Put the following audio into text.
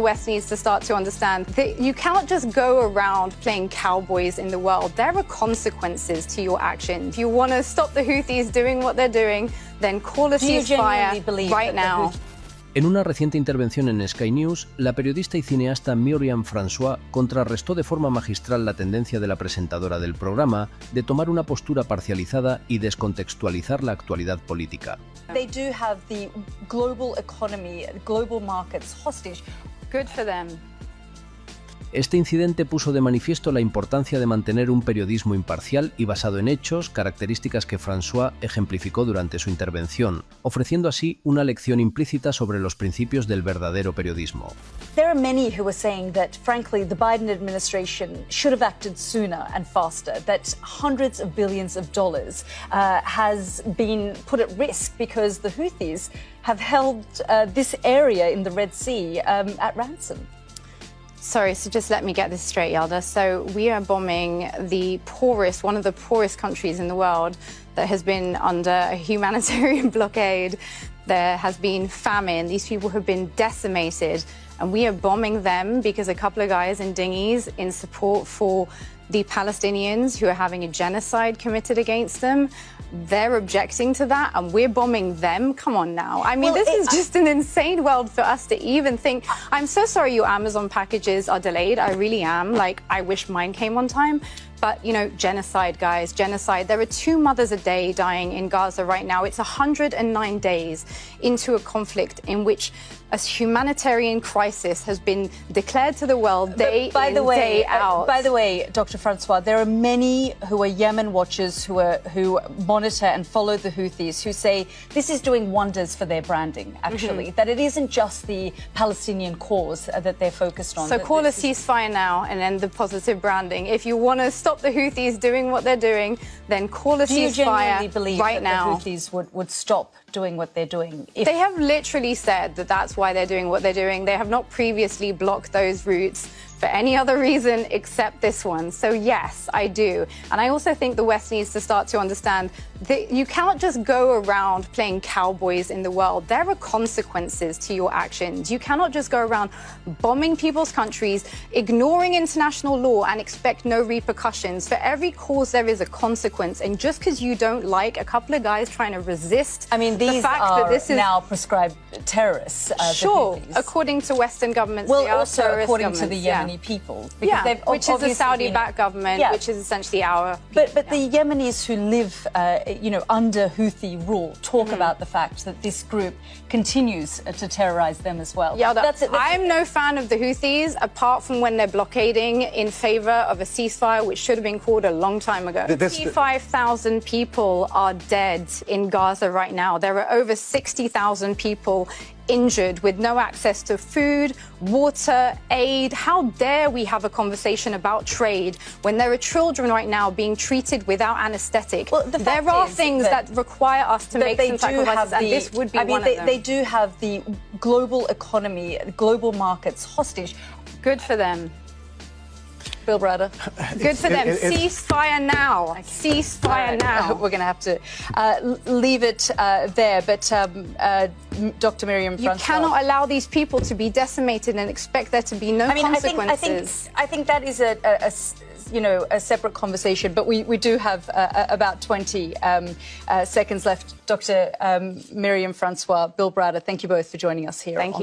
The West needs to start to understand that you cannot just go around playing cowboys in the world. There are consequences to your actions. If you want to stop the Houthis doing what they're doing, then call a ceasefire right now. En una reciente intervención en Sky News, la periodista y cineasta Myriam François contrarrestó de forma magistral la tendencia de la presentadora del programa de tomar una postura parcializada y descontextualizar la actualidad política. They do have the global economy, global markets hostage. Good for them. Este incidente puso de manifiesto la importancia de mantener un periodismo imparcial y basado en hechos, características que François ejemplificó durante su intervención, ofreciendo así una lección implícita sobre los principios del verdadero periodismo. There are many who are saying that, frankly, the Biden administration should have acted sooner and faster, that hundreds of billions of dollars has been put at risk because the Houthis have held this area in the Red Sea at ransom. Sorry, so just let me get this straight, Yalda. So we are bombing the poorest, one of the poorest countries in the world that has been under a humanitarian blockade. There has been famine. These people have been decimated. And we are bombing them because a couple of guys in dinghies in support for the Palestinians who are having a genocide committed against them. They're objecting to that and we're bombing them. Come on now. I mean, this is just an insane world for us to even think. I'm so sorry your Amazon packages are delayed. I really am. Like, I wish mine came on time. But, you know, genocide, guys, genocide. There are 2 mothers a day dying in Gaza right now. It's 109 days into a conflict in which a humanitarian crisis has been declared to the world day day out. By the way, Dr. François, there are many who are Yemen watchers who monitor and follow the Houthis who say this is doing wonders for their branding, actually, that it isn't just the Palestinian cause that they're focused on. So call a ceasefire now and end the positive branding. If you want to stop the Houthis doing what they're doing, then call a ceasefire right now. Do you genuinely believe that the Houthis would stop doing what they're doing? They have literally said that that's why they're doing what they're doing. They have not previously blocked those routes for any other reason except this one. So yes, I do. And I also think the West needs to start to understand that you cannot just go around playing cowboys in the world. There are consequences to your actions. You cannot just go around bombing people's countries, ignoring international law and expect no repercussions. For every cause there is a consequence. And just because you don't like a couple of guys trying to resist, I mean, these the fact are that this is now prescribed terrorists. Sure, according to Western governments, well, they are also according to the Yemeni people, because they've which is a Saudi-backed government, which is essentially our people. But the Yemenis who live, you know, under Houthi rule talk about the fact that this group continues to terrorize them as well. Yeah, I'm no fan of the Houthis, apart from when they're blockading in favor of a ceasefire, which should have been called a long time ago. 55,000 people are dead in Gaza right now. There are over 60,000 people injured with no access to food, water, aid. How dare we have a conversation about trade when there are children right now being treated without anesthetic? Well, there are things that require us to make some sacrifices, and this would be one of them. They do have the global economy, global markets hostage. Good for them. Bill Browder. Good for them. Ceasefire now. Ceasefire now. We're going to have to leave it there. But Dr. Myriam François, you cannot allow these people to be decimated and expect there to be no consequences. I think that is a separate conversation. But we do have about 20 seconds left. Dr. Myriam François, Bill Browder, thank you both for joining us here. Thank you.